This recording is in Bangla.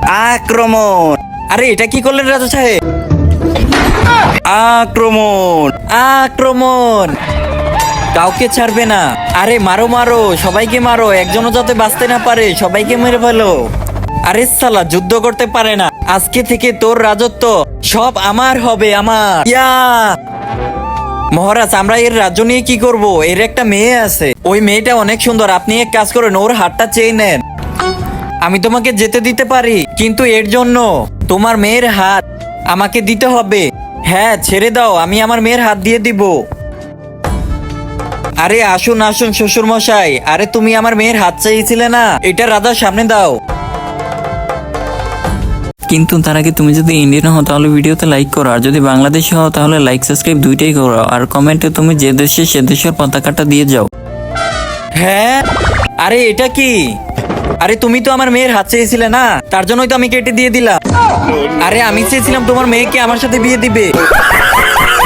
আক্রমণ! আরে এটা কি করলেন রাজা সাহেব? আক্রমণ! আক্রমণ! কাউকে ছাড়বে না। আরে মারো মারো, সবাইকে মারো, একজনও যাতে বাঁচতে না পারে, সবাইকে মেরে ফেলো। আরে সালা যুদ্ধ করতে পারে না, আজকে থেকে তোর রাজত্ব সব আমার হবে, আমার। ইয়া! মহারাজ, আমরা এর রাজ্য নিয়ে কি করব? এর একটা মেয়ে আছে, ওই মেয়েটা অনেক সুন্দর, আপনি এক কাজ করেন, ওর হাতটা চেয়ে নেন। আমি তোমাকে যেতে দিতে পারি, কিন্তু এর জন্য তোমার মেয়ের হাত আমাকে দিতে হবে। হ্যাঁ, ছেড়ে দাও, আমি আমার মেয়ের হাত দিয়ে দিব। আরে আসুন আসুন শ্বশুর মশাই, আরে তুমি আমার মেয়ের হাত চাইছিলে না, এটা রাজার সামনে দাও। কিন্তু তার আগে তুমি যদি ইন্ডিয়ান হও তাহলে ভিডিওতে লাইক করো, আর যদি বাংলাদেশি হও তাহলে লাইক সাবস্ক্রাইব দুইটাই করো, আর কমেন্টে তুমি যে দেশে সে দেশের পতাকাটা দিয়ে যাও। হ্যাঁ, আরে এটা কি? আরে তুমি তো আমার মেয়ের হাত চেয়েছিলে না, তার জন্যই তো আমি কেটে দিয়ে দিলাম। আরে আমি চেয়েছিলাম তোমার মেয়েকে আমার সাথে বিয়ে দিবে।